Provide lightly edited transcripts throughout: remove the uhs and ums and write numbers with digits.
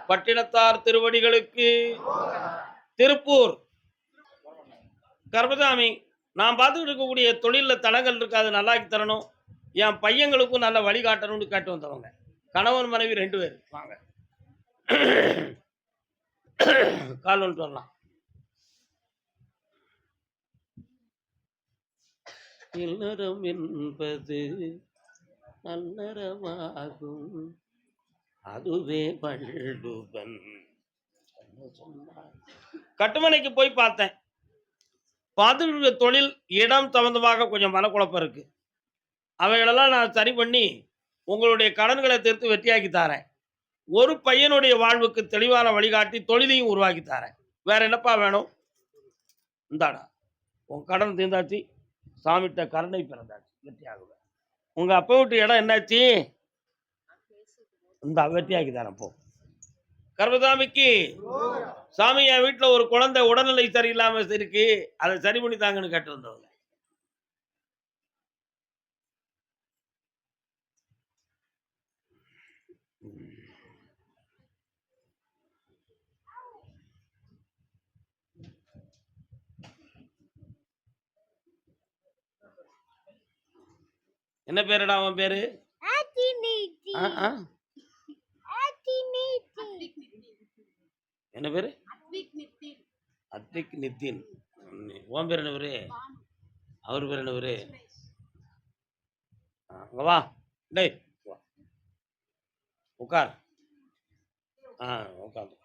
பட்டினத்தார் திருவடிகளுக்கு. திருப்பூர் கர்மசாமி, நான் பார்த்துக்கிட்டு இருக்கக்கூடிய தொழிலில் தடங்கள் இருக்காது, நல்லாக்கி தரணும். என் பையங்களுக்கும் நல்ல வழிகாட்டணும்னு கேட்டு வந்தவங்க. கணவன் மனைவி 2 பேர் வாங்க. கால் வந்துட்டு வரலாம். இல்லறம் என்பது நல்லறமாகும், அதுவே வள்ளுவன் சொன்னார். கட்டுமனைக்கு போய் பார்த்தேன். பார்த்துட்டு தொழில் இடம் சம்பந்தமாக கொஞ்சம் மனக்குழப்பம் இருக்கு. அவைகளெல்லாம் நான் சரி பண்ணி உங்களுடைய கடன்களை தீர்த்து வெற்றியாக்கி தரேன். ஒரு பையனுடைய வாழ்வுக்கு தெளிவான வழிகாட்டி தொழிலையும் உருவாக்கி தரேன். வேற என்னப்பா வேணும்? இந்தாடா, உன் கடன் தீர்ந்தாச்சு, சாமிட்ட கருணை பிறந்தாச்சு, வெற்றியாகுவேன். உங்க அப்பா வீட்டு இடம் என்னாச்சு? இந்த வெற்றியாக்கி தரேன் போ. கர்மசாமிக்கு சாமி, என் வீட்டில் ஒரு குழந்தை உடல்நிலை சரியில்லாம இருக்கு, அதை சரி பண்ணி தாங்கன்னு கேட்டு வந்தவங்க. என்ன பேருடா அவன் பேரு? என்ன பேரு? அத்திக் நித்தின். உன் பேர் என்ன பேரு? அவர் பேர் என்ன பேரு? வா டேய், உட்கார். உட்காந்து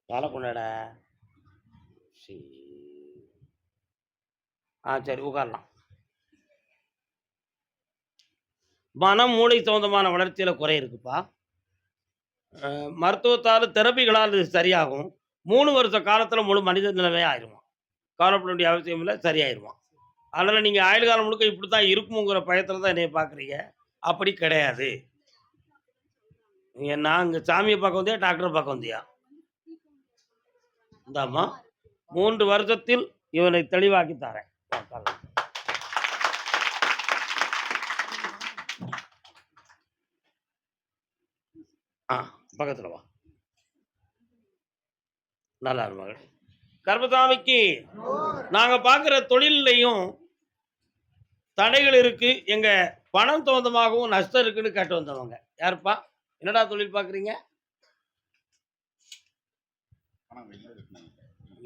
வேலை கொண்டாட. சரி உட்காரலாம். மனம் மூளை சம்பந்தமான வளர்ச்சியில குறை இருக்குப்பா. மருத்துவத்தால் தெரப்பிகளால் இது சரியாகும். 3 வருஷ காலத்துல முழு மனித நிலைமை ஆயிடுவான். கவலைப்பட வேண்டிய அவசியம் இல்லை, சரியாயிருவான். அதனால நீங்க ஆயுள் காலம் முழுக்க இப்படித்தான் இருக்குங்கிற பயத்துல தான் என்னைய பாக்குறீங்க. அப்படி கிடையாது. நான் இங்க சாமியை பார்க்க வந்தியா, டாக்டரை பார்க்க வந்தியா? இந்தாம்மா, 3 வருஷத்தில் இவனை தெளிவாக்கி தரேன். பக்கத்துல வா. நல்லா இருப்பாங்க. கர்மசாமிக்கு நாங்க பார்க்குற தொழிலையும் தடைகள் இருக்கு, எங்க பணம் சம்பந்தமாகவும் நஷ்டம் இருக்குன்னு கேட்டு வந்தவங்க. யாருப்பா? என்னடா தொழில் பார்க்குறீங்க?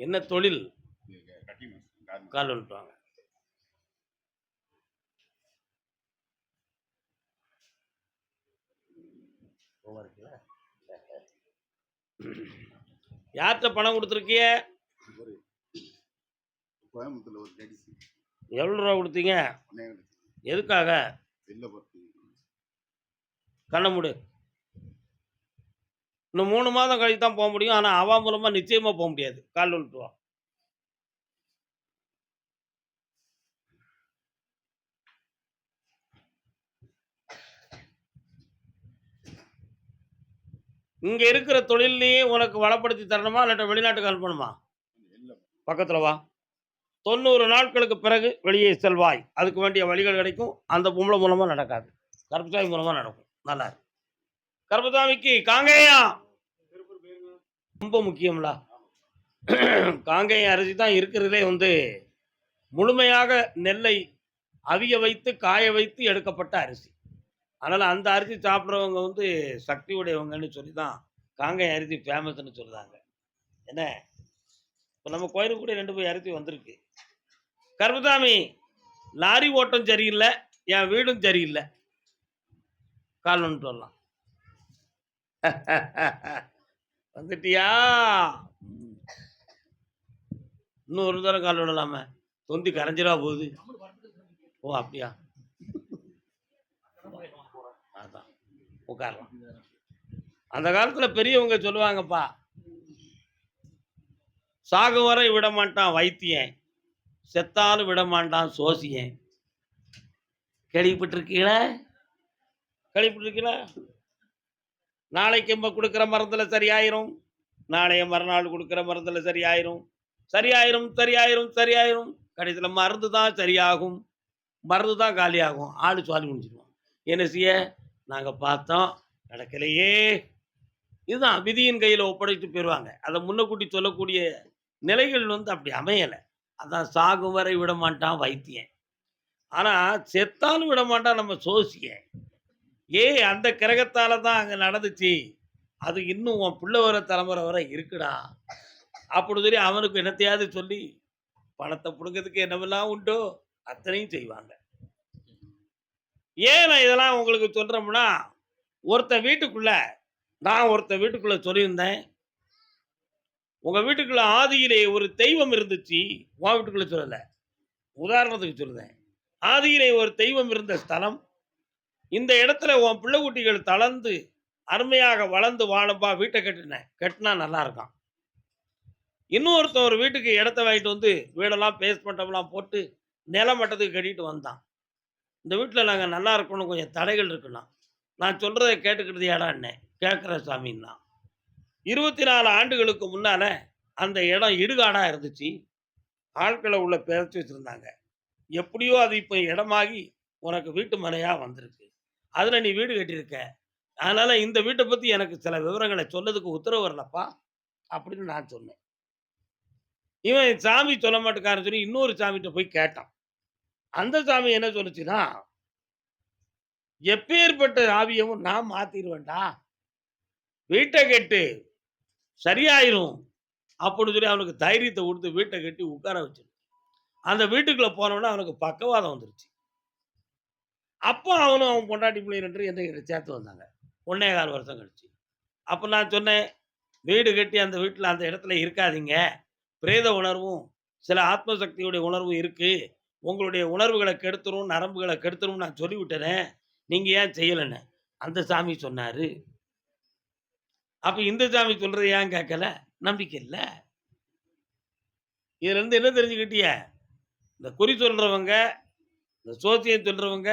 என்ன தொழில்? கால் வந்துட்டுவாங்க. யார்கிட்ட பணம் கொடுத்துருக்கிய? எவ்வளவு ரூபா கொடுத்தீங்க? எதுக்காக? கண்ண மூடு. இன்னும் 3 மாதம் கழித்து தான் போக முடியும். ஆனா அவா மூலமா நிச்சயமா போக முடியாது. கால் வந்துட்டு வா. இங்க இருக்கிற தொழிலையே உனக்கு வளப்படுத்தி தரணுமா, இல்லாட்ட வெளிநாட்டுக்கு அனுப்பணுமா? பக்கத்துல வா. 90 நாட்களுக்கு பிறகு வெளியே செல்வாய். அதுக்கு வேண்டிய வழிகள் கிடைக்கும். அந்த பொம்பளை மூலமா நடக்காது, கருப்பசாமி மூலமா நடக்கும். நல்லா இருக்கு. கருப்பசாமிக்கு காங்கேயா ரொம்ப முக்கியம்ல. காங்கேய அரிசி தான் இருக்கிறதுலே முழுமையாக நெல்லை அவிய வைத்து காய வைத்து எடுக்கப்பட்ட அரிசி. அதனால் அந்த அரிசி சாப்பிட்றவங்க சக்தி உடையவங்கன்னு சொல்லி தான் காங்கேய அரிசி ஃபேமஸ்ன்னு சொல்கிறாங்க. என்ன, இப்போ நம்ம கோயிலுக்கு கூட 2 போய் அரிசி வந்திருக்கு. கருப்பசாமி, லாரி ஓட்டம் சரியில்லை, என் வீடும் சரியில்லை. கால் வந்துட்டு வரலாம். வந்துட்டியா? இன்னும் ஒரு தரம் கால் விடலாம, தொந்தி கரைஞ்சிரா போகுது. ஓ அப்படியா? அதான் உட்காரலாம். அந்த காலத்துல பெரியவங்க சொல்லுவாங்கப்பா, சாகு வரை விட மாட்டான் வைத்தியன், செத்தாலும் விட மாட்டான் சோசியன். கேள்விப்பட்டிருக்கீங்களா? நாளைக்கு கொடுக்குற மருந்துல சரியாயிரும், நாளைய மறுநாள் கொடுக்குற மருந்துல சரியாயிரும், சரியாயிரும் சரியாயிரும் சரியாயிரும், கடைசியில் மருந்து தான் சரியாகும். மருந்து தான் காலியாகும். ஆளு சுவாலி முடிஞ்சிருவான். என்ன செய்ய? நாங்க பார்த்தோம், நடக்கலையே. இதுதான் விதியின் கையில ஒப்படைத்து போயிருவாங்க. அத முன்னக்கூட்டி சொல்லக்கூடிய நிலைகள் அப்படி அமையல. அதான் சாகும் வரை விடமாட்டான் வைத்தியன். ஆனா செத்தாலும் விடமாட்டான் நம்ம சோசியன். அந்த கிரகத்தால தான் அங்க நடந்துச்சு. அது இன்னும் உன் புள்ள வர தலைமுறை வரை இருக்குடா. அப்படி சொல்லி அவனுக்கு என்னத்தையாவது சொல்லி பணத்த புடுங்கிறதுக்கு என்னவெல்லாம் உண்டோ அத்தனையும் செய்வாங்க. ஏன் நான் இதெல்லாம் உங்களுக்கு சொல்றோம்னா, ஒருத்தன் வீட்டுக்குள்ள நான் ஒருத்தன் வீட்டுக்குள்ள சொல்லியிருந்தேன். உங்க வீட்டுக்குள்ள ஆதியிலே ஒரு தெய்வம் இருந்துச்சு. உன் வீட்டுக்குள்ள சொல்லல. உதாரணத்துக்கு சொல்றேன். ஆதியிலே ஒரு தெய்வம் இருந்த ஸ்தலம். இந்த இடத்துல உன் பிள்ளை குட்டிகள் தளர்ந்து அருமையாக வளர்ந்து வாழும்பா வீட்டை கட்டினேன். கட்டினா நல்லா இருக்கான். இன்னொருத்தன் ஒரு வீட்டுக்கு இடத்த வாங்கிட்டு வந்து வீடெல்லாம் பேஸ்மெண்ட்டெல்லாம் போட்டு நிலமட்டத்துக்கு கட்டிட்டு வந்தான். இந்த வீட்டில் நாங்கள் நல்லா இருக்கணும், கொஞ்சம் தடைகள் இருக்குண்ணா. நான் சொல்கிறத கேட்டுக்கிட்டது ஏடான்னே. கேட்குற சாமின்னா 24 ஆண்டுகளுக்கு முன்னால் அந்த இடம் இடுகாடாக இருந்துச்சு. ஆட்களை உள்ள பிறச்சி வச்சுருந்தாங்க. எப்படியோ அது இப்போ இடமாகி உனக்கு வீட்டு மனையாக வந்திருக்கு. அதில் நீ வீடு கட்டியிருக்க. அதனால் இந்த வீட்டை பற்றி எனக்கு சில விவரங்களை சொல்லதுக்கு உத்தரவு வரலப்பா அப்படின்னு நான் சொன்னேன். இவன் சாமி சொல்ல மாட்டேக்காரன்னு சொல்லி இன்னொரு சாமிகிட்ட போய் கேட்டான். அந்த சாமி என்ன சொல்லுச்சுன்னா, எப்பேற்பட்ட ஆவியவும் நான் மாத்திருவேன்டா, வீட்டை கட்டு சரியாயிரும் அப்படின்னு சொல்லி அவனுக்கு தைரியத்தை கொடுத்து வீட்டை கட்டி உட்கார வச்சு அந்த வீட்டுக்குள்ள போனோன்னா அவனுக்கு பக்கவாதம் வந்துருச்சு. அப்போ அவனும் அவன் பொண்டாட்டி பிள்ளை 2 என்னை சேர்த்து வந்தாங்க 1.25 வருஷம் கழிச்சு. அப்போ நான் சொன்னேன், வீடு கட்டி அந்த வீட்டில் அந்த இடத்துல இருக்காதீங்க, பிரேத உணர்வும் சில ஆத்மசக்தியுடைய உணர்வும் இருக்கு, உங்களுடைய உணர்வுகளை கெடுத்துரும் நரம்புகளை கெடுத்துரும் நான் சொல்லிவிட்டேனே, நீங்க ஏன் செய்யலைன்னு அந்த சாமி சொன்னாரு. அப்ப இந்த சாமி சொல்றது ஏன் கேட்கல? நம்பிக்கை இல்ல. இதுல இருந்து என்ன தெரிஞ்சுக்கிட்டிய? இந்த குறி சொல்றவங்க, இந்த சோசியம் சொல்றவங்க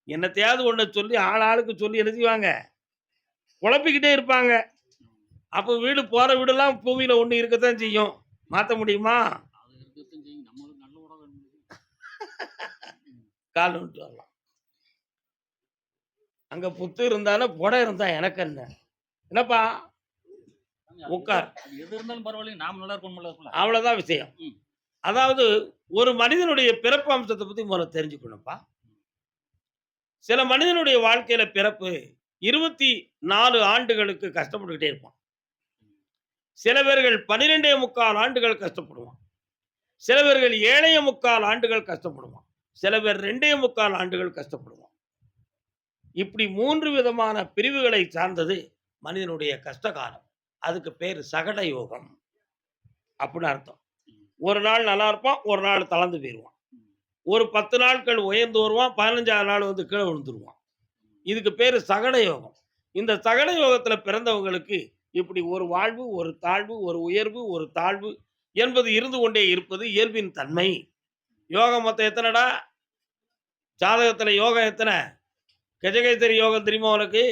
என்னத்தையாவது ஒண்ண சொல்லி ஆளுக்கு சொல்லி என்ன செய்வாங்க? குழப்பிக்கிட்டே இருப்பாங்க. அப்ப வீடு போற வீடெல்லாம் பூமியில ஒண்ணு இருக்கத்தான் செய்யும். மாத்த முடியுமா? கால் விட்டு வரலாம். அங்க புத்து இருந்தாலும் புடை இருந்தா எனக்கு என்ன? என்னப்பா? உட்கார். எது இருந்தாலும் பரவாயில்லை. நாம நல்லா இருக்கணும்ல. அவ்வளவுதான் விஷயம். அதாவது ஒரு மனிதனுடைய பிறப்பு அம்சத்தை பத்தி முதல்ல தெரிஞ்சுக்கணும்ப்பா. சில மனிதனுடைய வாழ்க்கையில பிறப்பு 24 ஆண்டுகளுக்கு கஷ்டப்பட்டுக்கிட்டே இருப்பான். சில பேர்கள் 12.25 ஆண்டுகள் கஷ்டப்படுவான். சில பேர்கள் 7.25 ஆண்டுகள் கஷ்டப்படுவான். சில பேர் 2.25 ஆண்டுகள் கஷ்டப்படுவான். இப்படி 3 விதமான பிரிவுகளை சார்ந்தது மனிதனுடைய கஷ்ட காலம். அதுக்கு பேரு சகட யோகம் அப்படின்னு அர்த்தம். ஒரு நாள் நல்லா இருப்பான், ஒரு நாள் தளர்ந்து போயிருவான். ஒரு 10 நாட்கள் உயர்ந்து வருவான், 15ஆவது நாள் வந்து கீழே விழுந்துருவான். இதுக்கு பேரு சகட யோகம். இந்த சகட யோகத்துல பிறந்தவங்களுக்கு இப்படி ஒரு வாழ்வு, ஒரு தாழ்வு, ஒரு உயர்வு, ஒரு தாழ்வு என்பது இருந்து கொண்டே இருப்பது இயல்பின் தன்மை. யோகம் மொத்தம் எத்தனைடா? ஜாதகத்துல யோகம் எத்தனை? கஜகேசரி யோகம் தெரியுமா உனக்கு?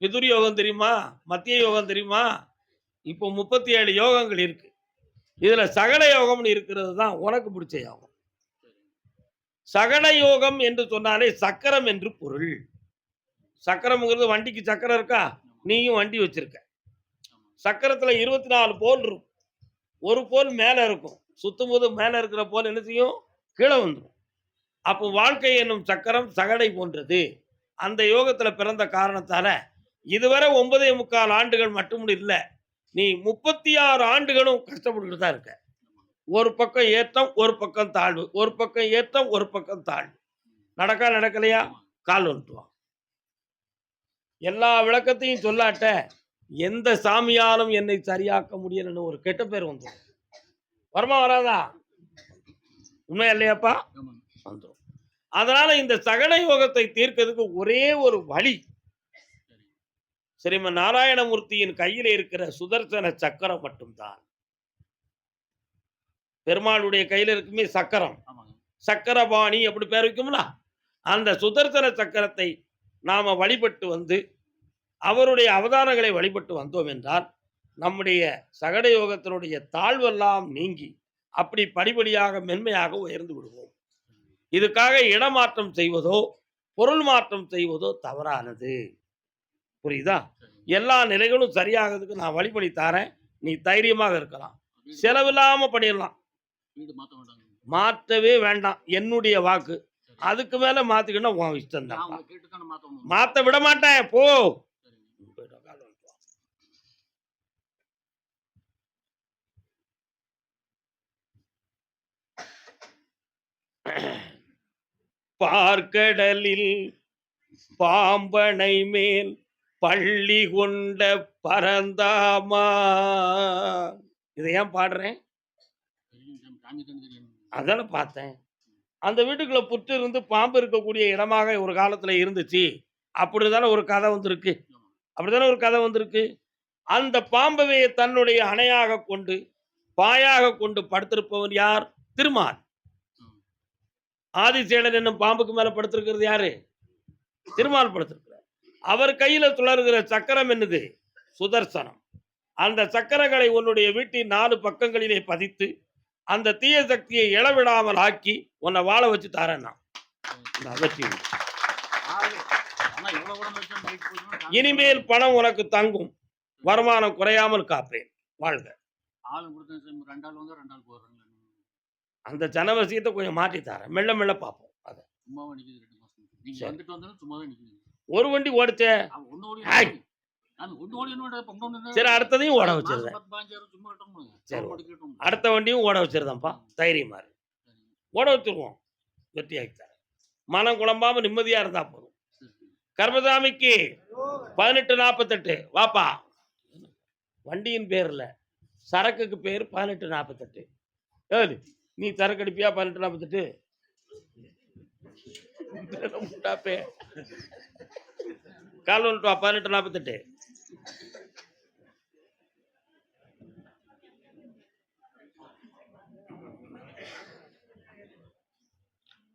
பிதுர் யோகம் தெரியுமா? மத்திய யோகம் தெரியுமா? இப்போ 37 யோகங்கள் இருக்கு. இதுல சகட யோகம்னு இருக்கிறது தான் உனக்கு பிடிச்ச யோகம். சகட யோகம் என்று சொன்னாலே சக்கரம் என்று பொருள். சக்கரம்ங்கிறது வண்டிக்கு சக்கரம் இருக்கா? நீயும் வண்டி வச்சிருக்க. சக்கரத்துல 24 போல் இருக்கும். ஒரு போல் மேல இருக்கும். சுத்தும் போது மேல இருக்கிற போல் என்ன செய்யும்? கீழே வந்துடும். அப்போ வாழ்க்கை என்னும் சக்கரம் சகடை போன்றது. அந்த யோகத்துல பிறந்த காரணத்தால இதுவரை 9.25 ஆண்டுகள் மட்டும் இல்லை, நீ 36 ஆண்டுகளும் கஷ்டப்பட்டுட்டு தான் இருக்க. ஒரு பக்கம் ஏற்றம், ஒரு பக்கம் தாழ்வு, ஒரு பக்கம் ஏற்றம், ஒரு பக்கம் தாழ்வு. நடக்கலையா? கால் வந்துட்டுவான். எல்லா விளக்கத்தையும் சொல்லாட்ட எந்த சாமியாலும் என்னை சரியாக்க முடியலன்னு ஒரு கெட்ட பேர் வந்துடும். வருமா வராதா? உண்மை இல்லையாப்பா? வந்துடும். அதனால இந்த சகட யோகத்தை தீர்க்கிறதுக்கு ஒரே ஒரு வழி, ஸ்ரீமன் நாராயணமூர்த்தியின் கையில் இருக்கிற சுதர்சன சக்கரம் மட்டும்தான். பெருமாளுடைய கையில் இருக்குமே சக்கரம், சக்கரபாணி அப்படி பேர் வைக்கும்ல, அந்த சுதர்சன சக்கரத்தை நாம வழிபட்டு வந்து அவருடைய அவதாரங்களை வழிபட்டு வந்தோம் என்றால் நம்முடைய சகட யோகத்தினுடைய தாழ்வெல்லாம் நீங்கி அப்படி படிப்படியாக மென்மையாக உயர்ந்து விடுவோம். இதுக்காக இடமாற்றம் செய்வதோ பொருள் மாற்றம் செய்வதோ தவறானது. புரியுதா? எல்லா நிலைகளும் சரியாகிறதுக்கு நான் வழிபடி தாரேன். நீ தைரியமாக இருக்கலாம். வீடு செலவில்லாம பண்ணிடலாம். வீடு மாத்த வேண்டாங்க. மாற்றவே வேண்டாம். என்னுடைய வாக்கு. சரி. அதுக்கு மேல மாத்திக்கினா உன் இஷ்டம் நான் தான். உங்களை கேட்டு தானே மாத்தணும். மாத்த விட மாட்டேன். போ. சரிங்க. பார்க்கடலில் பாம்பனை மேல் பள்ளி கொண்ட பரந்தாமா. இதை ஏன் பாடுறேன்? தெரியும் சாமி, சாமி தானே தெரியும். அதானே பார்த்தேன். அந்த வீட்டுக்குள்ள புற்று இருந்து பாம்பு இருக்கக்கூடிய இடமாக ஒரு காலத்துல இருந்துச்சு. அப்படிதானே ஒரு கதை வந்திருக்கு. ஆமா. அப்படிதானே ஒரு கதை வந்திருக்கு. அந்த பாம்பவை தன்னுடைய அணையாக கொண்டு பாயாக கொண்டு படுத்திருப்பவன் யார்? திருமால். ம். ஆதிசேடன் என்னும் பாம்புக்கு மேல படுத்திருக்கிறது யாரு? திருமால் படுத்திருக்கிறார். அவர் கையில சுழறுகிற சக்கரம் என்னது? சுதர்சனம். அந்த சக்கரங்களை உன்னுடைய வீட்டின் 4 பக்கங்களிலே பதித்து அந்த தீய சக்தியை இழவிடாமல் ஆக்கி உன்னை வாழ வச்சு தாரேன் நான். இந்த அவசியம். ஆளு ஆனா எவ்வளவு கூட வச்சா போயிட்டு போகுதுன்னா சாமி இனிமேல் பணம் உனக்கு தங்கும். வருமானம் குறையாமல் காப்பேன். வாழ்க. ஆளு கொடுத்தேன் சாமி, 2 ஆள் வந்தா 2 ஆள் போடுறாங்க. அந்த ஜனவசியத்தை கொஞ்சம் மாற்றி தரேன். மெல்ல மெல்ல பார்ப்போம். அதை சும்மாவா நிக்குது 2 மாசம். நீங்க சரி. வந்துட்டு வந்தாலும் சும்மாவே நிக்குது. ஒரு வண்டி ஓடிச்சே. அவன் ஒண்ணு ஓடி ஆய். நான் ஒண்ணு ஓடி என்ன பொங்கல் சரி, அடுத்ததையும் ஓட வச்சிருந்தேன். 10 15 சும்மா விட்டோம். சரி. ஓடி கேட்டோம். அடுத்த வண்டியும் ஓட வச்சிருந்தேன்ப்பா. தைரியமா இரு. ஓட வச்சிருவோம். வெற்றியாக்கி தரேன். மனம் குழம்பாம நிம்மதியா இருந்தா போதும். கர்மசாமிக்கு 1848. வாப்பா. வண்டியின் பேர்ல சரக்குக்கு பேர் 1848. ஏய், நீ சரக்கு அடிப்பியா? 1848 முட்டாப்பே. கால் வந்துட்டு வா. 1848.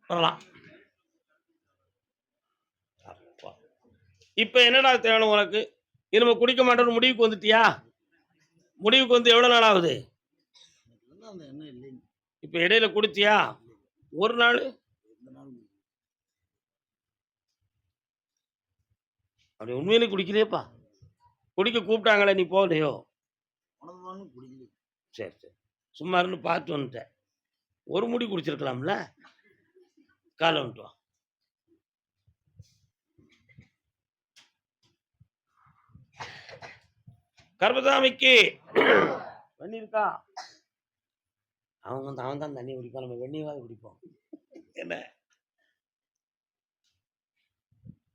வரலாம். அப்பா. இப்ப என்னடா தேவை உனக்கு? இனிமே குடிக்க மாட்டேன்னு முடிவுக்கு வந்துட்டியா? முடிவுக்கு வந்து எவ்வளவு நாள் ஆகுது? அந்த எண்ணெய் இல்லைங்க. இப்ப இடையில குடிச்சியா? ஒரு நாள் இந்த நாள் அப்படி உண்மையிலே குடிக்கலையேப்பா. குடிக்க கூப்பிட்டாங்களே, நீ போகலையோ? உணவுன்னு குடிக்கல. சரி சரி, சும்மா இருந்து பார்த்து வந்துட்டேன். ஒரு முடி குடிச்சிருக்கலாம்ல. காலை வந்துட்டு வா. கர்மசாமிக்கு வெண்ணி இருக்கா? அவன் தான் தண்ணி குடிப்பான். நம்ம வெண்ணியாவது குடிப்போம். என்ன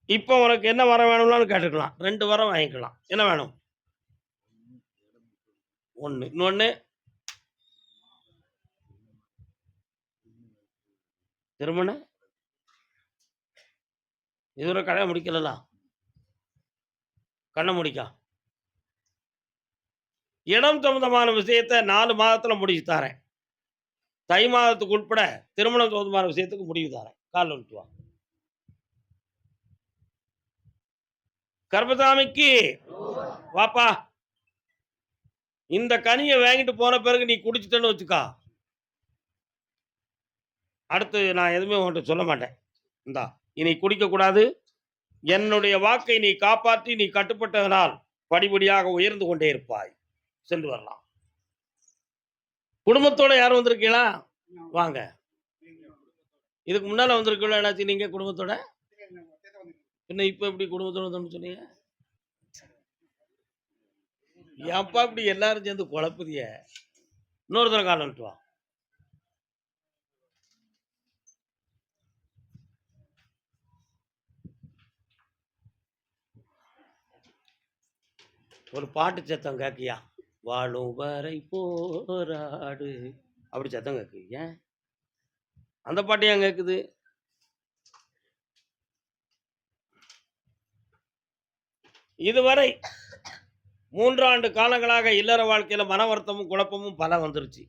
இப்போ உனக்கு என்ன வரம் வேணும்னாலும் கேட்டுக்கலாம். 2 வரம் வாங்கிக்கலாம். என்ன வேணும்? ஒன்று. இன்னொன்று திருமணம். இதுவரை கல்யாணம் முடிக்கலலாம். கண்ணை முடிக்கா. இடம் சம்பந்தமான விஷயத்தை 4 மாதத்துல முடிச்சு தரேன். தை மாதத்துக்கு உட்பட திருமணம் சம்பந்தமான விஷயத்துக்கு முடிவு தரேன். கால் வந்துட்டு வா. கர்மசாமிக்கு வாப்பா. இந்த கனியை வாங்கிட்டு போன பிறகு நீ குடிச்சிட்டேன்னு வச்சுக்கா, அடுத்து நான் எதுவுமே உன்கிட்ட சொல்ல மாட்டேன். இந்தா, இனி குடிக்க கூடாது. என்னுடைய வாக்கை நீ காப்பாற்றி நீ கட்டுப்பட்டதனால் படிப்படியாக உயர்ந்து கொண்டே இருப்பாய். சென்று வரலாம். குடும்பத்தோட யாரும் வந்திருக்கீங்களா? வாங்க. இதுக்கு முன்னால வந்திருக்கீங்களா? என்னாச்சு நீங்க குடும்பத்தோட? என்ன இப்ப எப்படி குடும்பத்தோட வந்தோம்னு சொன்னீங்க? ஏன்ப்பா இப்படி எல்லாரும் சேர்ந்து குழப்புதிய? இன்னொரு தடவை கால் வந்துட்டு வா. ஒரு பாட்டு சத்தம் கேட்கியா? வாழும் வரை போராடு. அப்படி சத்தம் கேட்கு. ஏன் அந்த பாட்டு ஏன் கேட்குது? இதுவரை 3 ஆண்டு காலங்களாக இல்லற வாழ்க்கையில மன வருத்தமும் குழப்பமும் பல வந்துருச்சு.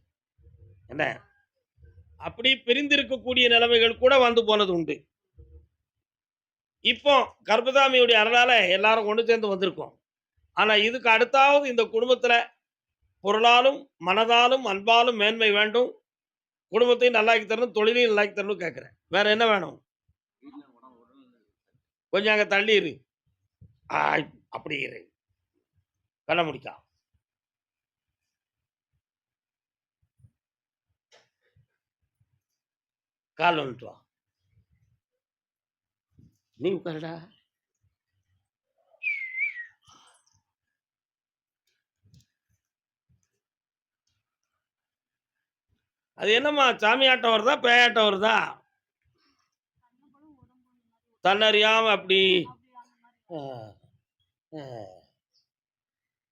என்ன, அப்படி பிரிந்திருக்கக்கூடிய நிலைமைகள் கூட வந்து போனது உண்டு. இப்போ கர்மசாமியுடைய அருளால எல்லாரும் ஒன்று சேர்ந்து வந்திருக்கோம். ஆனா இதுக்கு அடுத்தாவது இந்த குடும்பத்துல பொருளாலும் மனதாலும் அன்பாலும் மேன்மை வேண்டும். குடும்பத்தையும் நல்லாக்கி தரணும், தொழிலையும் நல்லாக்கி தரணும் கேட்கிறேன். வேற என்ன வேணும்? கொஞ்சம் அங்க தள்ளி இரு. ஆய் அப்படி இரு. கண்ண முடிக்கா. கால் வந்துட்டு வா. நீ உட்காருடா. அது என்னம்மா சாமியாட்டம் வருதா, பேயாட்டம் வருதா? தன்னறியாம அப்படி அ, அ.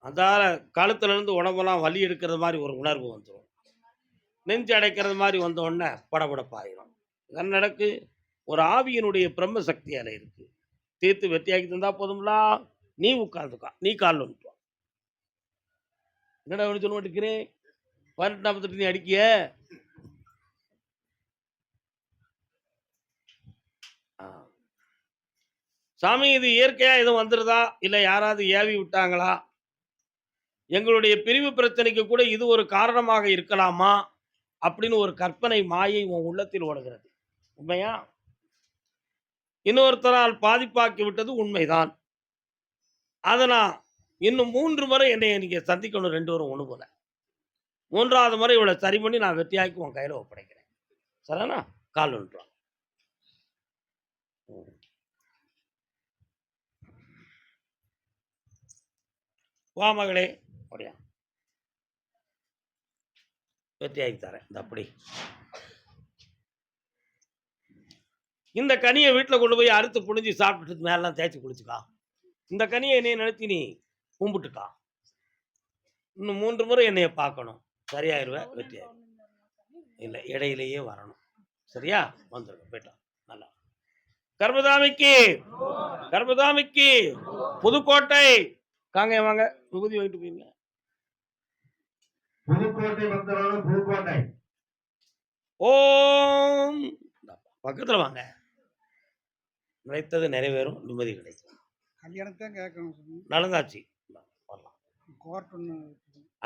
அதால கழுத்துல இருந்து உடம்பெல்லாம் வலி எடுக்கிறது மாரி ஒரு உணர்வு வந்துரும். நெஞ்சு அடைக்கிறது மாரி வந்த உடனே படபடப்பாயிரும். இதான் நடக்கு. ஒரு ஆவியினுடைய பிரம்ம சக்தி அதுல இருக்கு. தீர்த்து வெட்டியாக்கி தந்தா போதும்லா. நீ உட்கார்ந்துக்கோ. நீ கால்ல வந்துட்டு வா. என்னடா ஒண்ணும் சொல்ல மாட்டேங்கிறே? 18:48 நீ அடிக்கிய? ஆ. சாமி இது இயற்கையா எதுவும் வந்துருதா? இல்ல யாராவது ஏவி விட்டாங்களா? எங்களுடைய பிரிவு பிரச்சனைக்கு கூட இது ஒரு காரணமாக இருக்கலாமா? அப்படின்னு ஒரு கற்பனை மாயை உன் உள்ளத்தில் ஓடுகிறது. உண்மையா? இன்னொருத்தரால் பாதிப்பாக்கி விட்டது உண்மைதான். அத நான் இன்னும் 3 முறை என்னைய நீங்க சந்திக்கணும் 2 பேரும் ஒண்ணு போல. 3வது முறை இவள சரி பண்ணி நான் வெற்றியாக்கி உன் கையில ஒப்படைக்கிறேன். சரிதானா? கால் வந்துட்டு வா. ம். வா மகளே. அப்படியா? வெற்றியாக்கி தரேன். இந்த அப்படி. இந்த கனிய வீட்ல கொண்டு போய் அறுத்து புழிஞ்சு சாப்பிட்டுட்டு மேலலாம் தேய்ச்சு குளிச்சுக்கா. இந்த கனிய என்னைய நினைச்சு நீ கும்பிட்டுக்கா. இன்னும் 3 முறை என்னைய பார்க்கணும். சரியாயிருவ, வெற்றியாயிருவ. இல்ல இடையிலேயே வரணும். சரியா? வந்துருங்க. போயிட்டு வா. நல்லா. கர்மதாமிக்கு கர்மதாமிக்கு புதுக்கோட்டை காங்கேயம் வாங்க. விபூதி வாங்கிட்டு போயிருங்க. புதுக்கோட்டை வந்தவர்கள் புதுக்கோட்டை. ஓம் பக்கத்துல வாங்க. நினைத்தது நிறைவேறும். நிம்மதி கிடைக்கும். கல்யாணத்தை கேட்கணும் சாமி. நடந்தாச்சு. வரலாம். கோர்ட் ஒன்று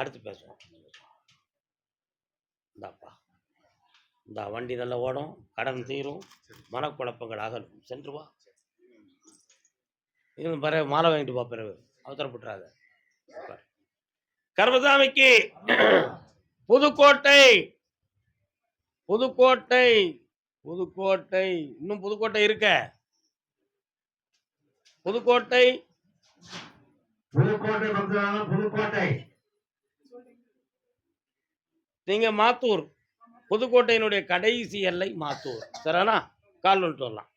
அடுத்து பேசுவோம். இந்தாப்பா. இந்த வண்டி நல்லா ஓடும். கடன் தீரும். மனக்குழப்பங்கள் அகலும். சென்று வா. இன்னும் பிறகு மாலை வாங்கிட்டு போ. பிறகு அவசரப்பட்டுறாத. கர்மசாமிக்கு புதுக்கோட்டை புதுக்கோட்டை புதுக்கோட்டை இன்னும் புதுக்கோட்டை இருக்க. புதுக்கோட்டை புதுக்கோட்டை வந்தவர்கள் புதுக்கோட்டை. நீங்க மாத்தூர். புதுக்கோட்டையினுடைய கடைசி எல்லை மாத்தூர். சரிண்ணா? கால் வந்துட்டு வரலாம்.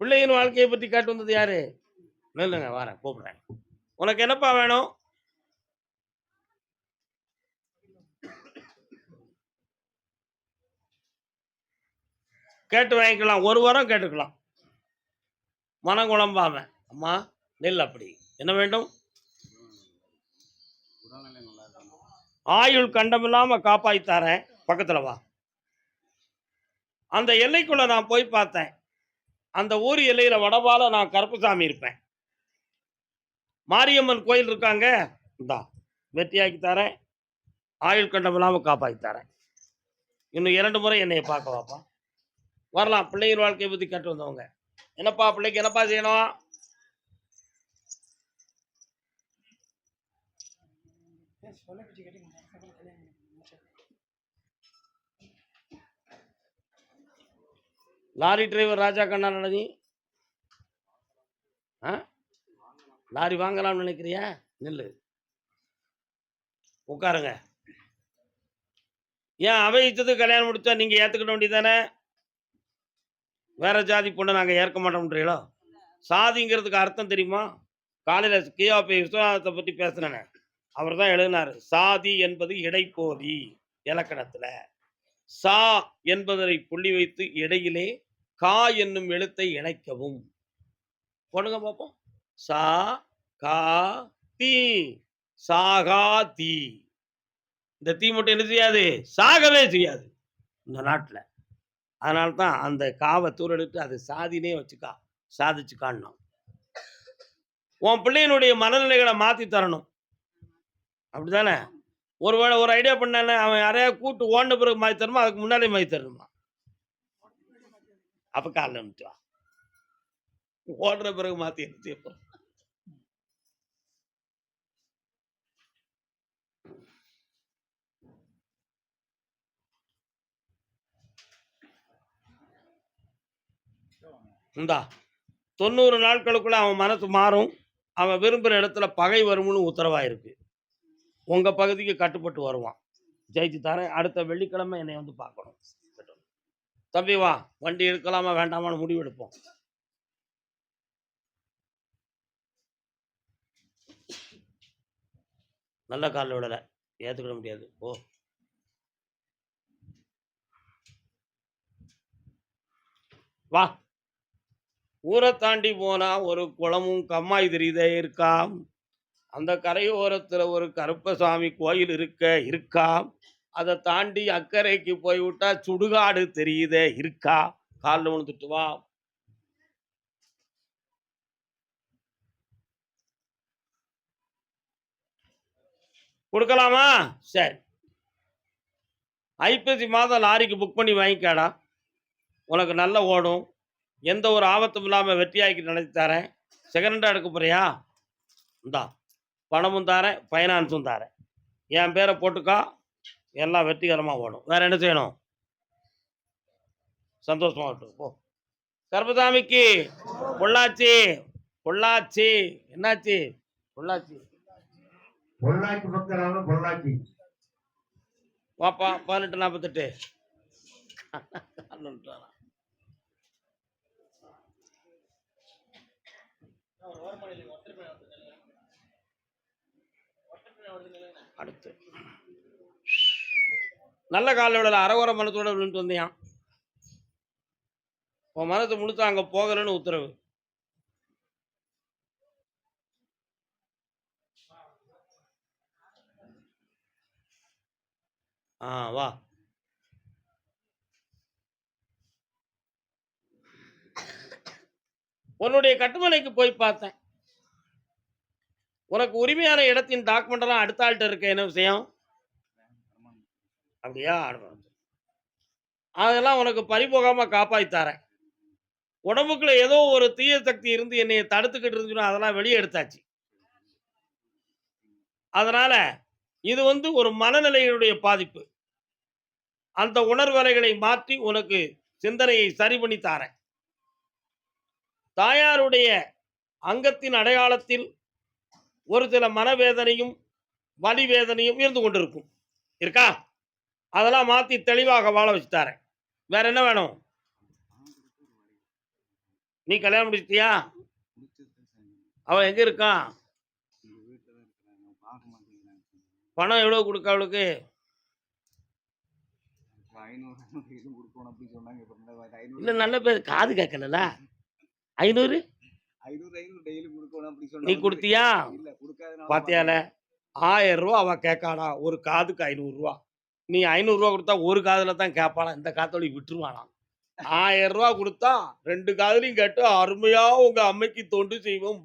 பிள்ளையின் வாழ்க்கையை பற்றி கேட்டு வந்தது யாரு? நில்லுங்க, வரேன், கூப்பிடுறேன். உனக்கு என்னப்பா வேணும்? கேட்டு வாங்கிக்கலாம். ஒரு வாரம் கேட்டுக்கலாம். மனம் குழம்பாம. அம்மா நெல் அப்படி என்ன வேண்டும்? உடல்நிலை நல்லா இருக்கணும். ஆயுள் கண்டமில்லாம காப்பாய்த்தாரேன். பக்கத்துல வா. அந்த எல்லைக்குள்ள நான் போய் பார்த்தேன். அந்த ஊர் எல்லையில வடபால நான் கருப்புசாமி இருப்பேன். மாரியம்மன் கோயில் இருக்காங்க. இந்தா வெற்றியாக்கி தரேன். ஆயுள் கண்டமில்லாம காப்பாத்தி தரேன். இன்னும் 2 முறை என்னைய பார்க்க வாப்பா. வரலாம். பிள்ளையின் வாழ்க்கையை பத்தி கேட்டு வந்தவங்க. என்னப்பா பிள்ளைக்கு என்னப்பா செய்யணும்? லாரி டிரைவர் ராஜா கண்ணா நடந்தி லாரி வாங்கலாம்னு நினைக்கிறியா? நில்லு, உட்காருங்க. ஏன் அவை இச்சத்துக்கு கல்யாணம் முடிச்சா நீங்க ஏத்துக்கிட வேண்டியதானே? வேற ஜாதி பொண்ணை நாங்க ஏற்க மாட்டோம்ன்றீங்களோ? சாதிங்கிறதுக்கு அர்த்தம் தெரியுமா? காலையில கியாபி விஸ்வநாதத்தை பத்தி பேசுனேன். அவர் தான் எழுதினாரு. சாதி என்பது இடைப்போதி. இலக்கணத்துல சா என்பதை புள்ளி வைத்து இடையிலே கா என்னும் எழுத்தை இணைக்கவும். போடுங்க பார்ப்போம். சா கா தி. சாகா தி. இந்த தீ மட்டும் என்ன செய்யாது? சாகவே செய்யாது இந்த நாட்டில். அதனால தான் அந்த காவை தூரெடுத்து அது சாதினே வச்சுக்கா. சாதிச்சு காணணும். உன் பிள்ளையினுடைய மனநிலைகளை மாத்தி தரணும். அப்படிதானே? ஒருவேளை ஒரு ஐடியா பண்ணானே, அவன் யாரையா கூட்டு ஓடுன பிறகு மாத்தி தரணுமா? அதுக்கு முன்னாடியே மாத்தி தரணுமா? அப்ப காலைல வந்துட்டு வா. ஓடுற பிறகு மாத்தி என்ன செய்ய போறோம்? இந்தா 90 நாட்களுக்குள்ள அவன் மனசு மாறும். அவன் விரும்புற இடத்துல பகை வரும்னு உத்தரவாயிருக்கு. உங்க பகுதிக்கு கட்டுப்பட்டு வருவான். ஜெயிச்சு தரேன். அடுத்த வெள்ளிக்கிழமை என்னை வந்து பார்க்கணும். தம்பி வா, வண்டி எடுக்கலாமா வேண்டாமான்னு முடிவு எடுப்போம். நல்ல காலில் விடல, ஏத்துக்கிட முடியாது. ஓ, வா. ஊரை தாண்டி போனா ஒரு குளமும் கம்மாய் தெரியுதே இருக்கா? அந்த கரையோரத்துல ஒரு கருப்பசாமி கோயில் இருக்கா? அதை தாண்டி அக்கறைக்கு போய் விட்டா சுடுகாடு தெரியுதே இருக்கா? காலில் விழுந்துட்டு வா. கொடுக்கலாமா? சரி. ஐப்பசி மாதம் லாரிக்கு புக் பண்ணி வாங்கிக்காடா. உனக்கு நல்ல ஓடும். எந்த ஒரு ஆபத்தும் இல்லாமல் வெற்றியாக்கி நடத்தி தரேன். செகண்ட் ஹேண்டாக எடுக்க போறியா? இந்தா பணமும் தரேன், ஃபைனான்ஸும் தரேன். என் பேரை போட்டுக்கா, எல்லாம் வெற்றிகரமாக ஓடும். வேற என்ன செய்யணும்? சந்தோஷமா ஓட்டும் போ. கருப்பசாமிக்கு பொள்ளாச்சி. பொள்ளாச்சி என்னாச்சு? பொள்ளாச்சி பொள்ளாச்சி பக்தரான பொள்ளாச்சி. வாப்பா 1848. அடுத்து நல்ல காலையோட அறகுறை மனத்தோட விழுந்துட்டு வந்தியான். உன் மனத்தை முழுத்த அங்க போகலன்னு உத்தரவு. வா. உன்னுடைய கட்டுமனைக்கு போய் பார்த்தேன். உனக்கு உரிமையான இடத்தின் டாக்குமெண்ட் எல்லாம் அடுத்த ஆள்கிட்ட இருக்க. என்ன விஷயம்? அப்படியா? அதெல்லாம் உனக்கு பறிபோகாம காப்பாற்றித்தாரேன். உடம்புக்குள்ள ஏதோ ஒரு தீய சக்தி இருந்து என்னைய தடுத்துக்கிட்டு இருந்துச்சுன்னா அதெல்லாம் வெளியே எடுத்தாச்சு. அதனால இது ஒரு மனநிலையினுடைய பாதிப்பு. அந்த உணர்வலைகளை மாற்றி உனக்கு சிந்தனையை சரி பண்ணி தாரேன். தாயாருடைய அங்கத்தின் அடையாளத்தில் ஒரு சில மனவேதனையும் வலி வேதனையும் இருந்து கொண்டிருக்கும். இருக்கா? அதெல்லாம் மாத்தி தெளிவாக வாழ வச்சு தரேன். வேற என்ன வேணும்? நீ கல்யாணம் முடிச்சிட்டியா? அவன் எங்க இருக்கான்? பணம் எவ்வளவு கொடுக்க அவளுக்கு? இல்ல, நல்ல பேர் காது கேட்கல. 500 நீ கொடுத்தியா? பாத்தியால 1000 ரூபா அவ கேட்காடா. ஒரு காதுக்கு 500 ரூபா. நீ 500 ரூபா கொடுத்தா ஒரு காதுல தான் கேட்பானா, இந்த காத்தோட விட்டுருவானா. 1000 ரூபா கொடுத்தா 2 காதுலையும் கேட்டு அருமையா உங்க அம்மைக்கு தொண்டு செய்வோம்.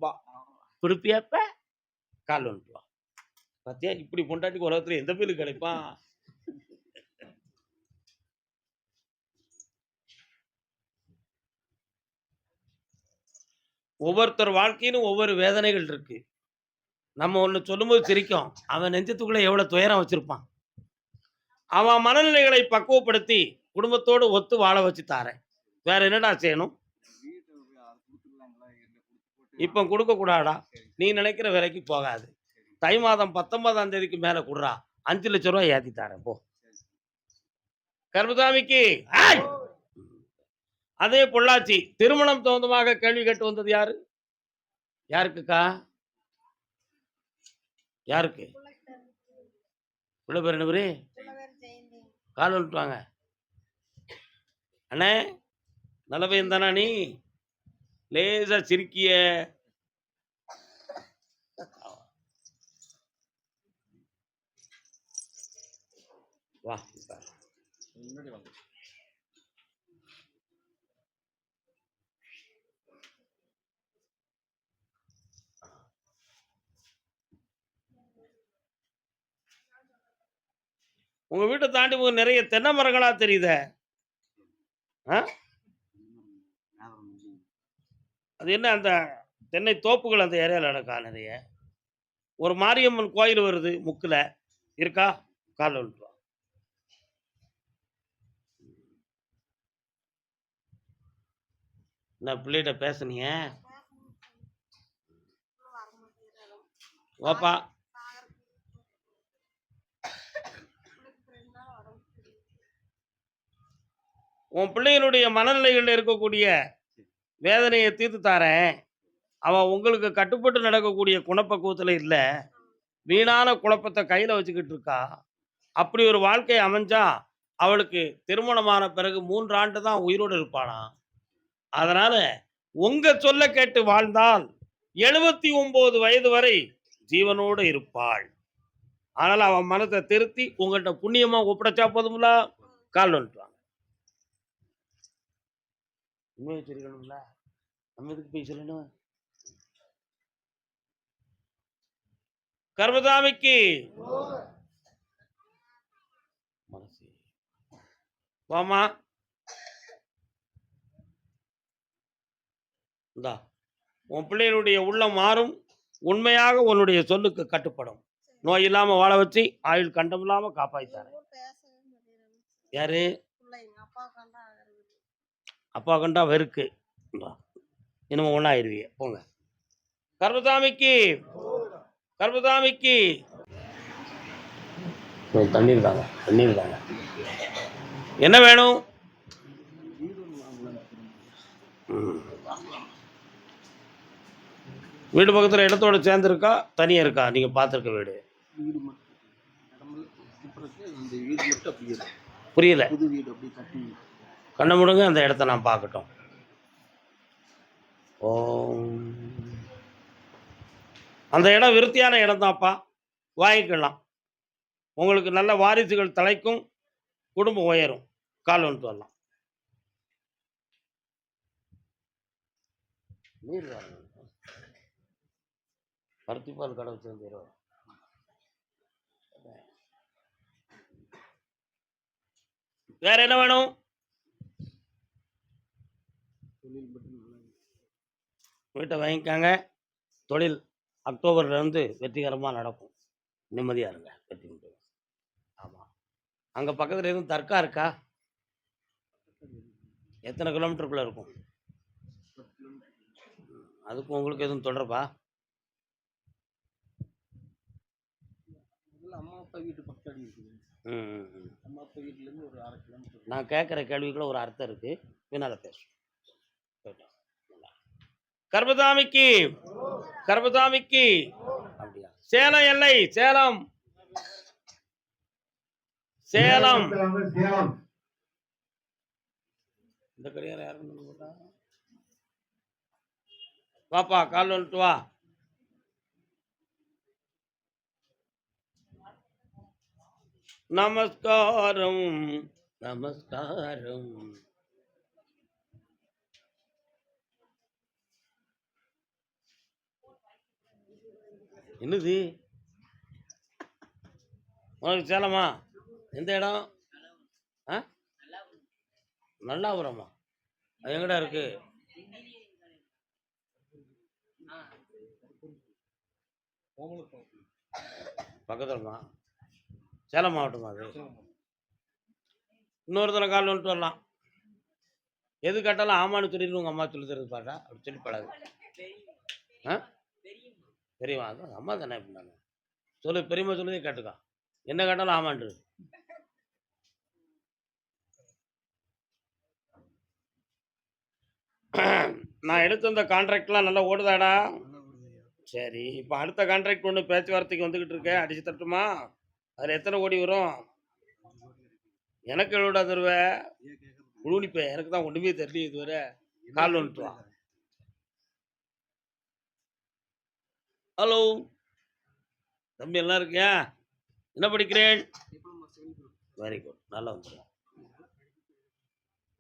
கொடுப்பியாப்ப கால் வந்துட்டு வா. பாத்தியா, இப்படி பொண்டாட்டிக்கு உலகத்துல எந்த பேரு கிடைப்பான்? ஒவ்வொருத்தர் வாழ்க்கையிலும் ஒவ்வொரு வேதனைகள் இருக்கு. நம்ம ஒண்ணு சொல்லும்போது சிரிக்கும். அவன் நெஞ்சத்துக்குள்ள எவ்வளவு துயரம் வச்சிருப்பான். அவன் மனநிலைகளை பக்குவப்படுத்தி குடும்பத்தோடு ஒத்து வாழ வச்சு தாரேன். வேற என்னடா செய்யணும்? இப்ப கொடுக்க கூடாடா. நீ நினைக்கிற விலைக்கு போகாது. தை மாதம் 19ஆம் தேதிக்கு மேல குடுறா. 5 லட்சம் ரூபாய் ஏத்தி தாரேன் போ. கருப்பசாமிக்கு அதே பொள்ளாச்சி திருமணம் சம்பந்தமாக கேள்வி கேட்டு வந்தது யாரு? யாருக்குக்கா? யாருக்கு? உள்ள பேர் என்ன பேரு? கால் வந்துட்டு வாங்க. அண்ணே, நல்ல பையன் தானா நீ? லேசா சிரிக்கிய. வா. உங்க வீட்டை தாண்டி போய் நிறைய தென்னை மரங்களா தெரியுதே. ஆ? அது என்ன அந்த தென்னை தோப்புகள் அந்த ஏரியால நடக்கா நிறைய? ஒரு மாரியம்மன் கோயில் வருது முக்குல. இருக்கா? கால்ல விழுட்டு வா. என்ன பிள்ளைகிட்ட பேசுனீங்க? வாப்பா. உன் பிள்ளைகளுடைய மனநிலைகள்ல இருக்கக்கூடிய வேதனையை தீர்த்து தாரேன். அவன் உங்களுக்கு கட்டுப்பட்டு நடக்கக்கூடிய குணப்பக்குவத்துல இல்ல. வீணான குழப்பத்தை கையில வச்சுக்கிட்டு இருக்கா. அப்படி ஒரு வாழ்க்கை அமைஞ்சா அவளுக்கு திருமணமான பிறகு 3 ஆண்டு தான் உயிரோடு இருப்பாளாம். அதனால உங்க சொல்ல கேட்டு வாழ்ந்தால் 79 வயது வரை ஜீவனோடு இருப்பாள். அதனால அவன் மனத்தை திருத்தி உங்கள்கிட்ட புண்ணியமா ஒப்படைச்சா போதும்ல. கால் வந்துட்டுவாங்க. உண்மையை சொல்லிக்கணும்ல. நம்ம எதுக்கு போய் சொல்லணும்? கர்மதாமிக்கு மனசு வாமா. இந்தா உன் பிள்ளைகளுடைய உள்ளம் மாறும். உண்மையாக உன்னுடைய சொல்லுக்கு கட்டுப்படும். நோய் இல்லாம வாழ வச்சு ஆயுள் கண்டம் இல்லாம காப்பாத்தாரு. யாரு? அப்பா கண்டா வெறுக்கு. இந்தா, இன்னும் ஒன்னாயிருவீங்க. போங்க. கர்மதாமிக்கு கர்மதாமிக்கு தண்ணீர் தாங்க, தண்ணீர் தாங்க. என்ன வேணும்? வீடு பக்கத்தில் இடத்தோட சேர்ந்து இருக்கா தனியா இருக்கா? நீங்க பார்த்துருக்க வீடு வீடு மட்டும் இந்த வீடு மட்டும் அப்படியே புரியல. புது வீடு அப்படி கட்டி கண்ணை முடுங்க, அந்த இடத்த நான் பார்க்கட்டும். ஓ, அந்த இடம் விருத்தியான இடம் தான்ப்பா, வாங்கிக்கலாம். உங்களுக்கு நல்ல வாரிசுகள் தலைக்கும், குடும்பம் உயரும். கால் வந்துட்டு வரலாம். நீர் பருத்திப்பால் கடை வச்சிருந்தீரோ? வேற என்ன வேணும்? வீட்டை வாங்கிக்காங்க. தொழில் அக்டோபர்ல இருந்து வெற்றிகரமாக நடக்கும். நிம்மதியா இருங்க. வெற்றி உண்டு. ஆமா. அங்க பக்கத்துல எதுவும் தர்கா இருக்கா? எத்தனை கிலோமீட்டருக்குள்ள இருக்கும்? அதுக்கு உங்களுக்கு எதுவும் தொடர்பா? அம்மா அப்பா வீட்டு பக்கத்தாடி இருக்குது. அம்மா அப்பா வீட்டுல இருந்து ஒரு 1/2 கிலோமீட்டர். நான் கேட்குற கேள்விக்குள்ள ஒரு அர்த்தம் இருக்கு. பின்னால பேசும். கர்மதாமிக்கு கர்மதாமிக்கு அப்படியா? சேலம் எல்லை சேலம் சேலம். சேலம். இந்த கடையார யாருன்னு போட்டா? வாப்பா, கால் வந்துட்டு வா. நமஸ்காரம் நமஸ்காரம். என்னது உனக்கு சேலமா? எந்த இடம்? ஆ, நல்லாபுரமா? அது எங்கடா இருக்கு? பக்கத்துலமா? சேலம் மாவட்டமா அது? இன்னொருத்தனை கால் வந்துட்டு வரலாம். எது கேட்டாலும் ஆமான்னு சொல்லிட்டு உங்க அம்மா சொல்லி தருது பாட்டா. அப்படி சொல்லி படாது. ஆ, தெரியுமா? அது அம்மா தானே. எப்படி நானு சொல்லு, பெரியம்மா சொல்லுதே கேட்டுக்கா. என்ன கேட்டாலும் ஆமான்று. நான் எடுத்த இந்த கான்ட்ராக்ட்லாம் நல்லா ஓடுதாடா? சரி, இப்போ அடுத்த கான்ட்ராக்ட் ஒன்று பேச்சுவார்த்தைக்கு வந்துக்கிட்டு இருக்கேன். அடிச்சு தட்டுமா? அதில் எத்தனை கோடி வரும்? எனக்கு எவ்வளோடா தருவ? குழுனிப்பேன். எனக்கு தான் ஒன்றுமே தெரியல இதுவரை. கால் வந்துட்டு வா. ஹலோ தம்பி, எல்லாம் இருக்கியா? என்ன படிக்கிறேன்? Very good. நல்லா வந்துடும்.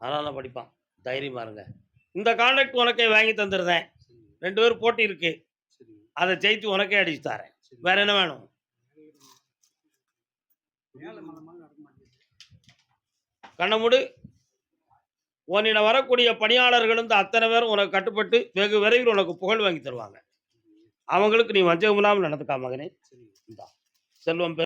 அதெல்லாம் படிப்பான். தைரியமா இருங்க. இந்த கான்ட்ராக்ட் உனக்கே வாங்கி தந்துடுறேன். 2 பேரும் போட்டி இருக்கு. அதை ஜெயித்து உனக்கே அடிச்சு தரேன். வேற என்ன வேணும்? கண்ண மூடு. உன்னிடம் வரக்கூடிய பணியாளர்கள் வந்து அத்தனை பேரும் உனக்கு கட்டுப்பட்டு வெகு விரைவில் உனக்கு புகழ் வாங்கி தருவாங்க. அவங்களுக்கு நீ வஞ்சகம் இல்லாமல் நடந்துக்கா மகனே. இந்தா செல்வம்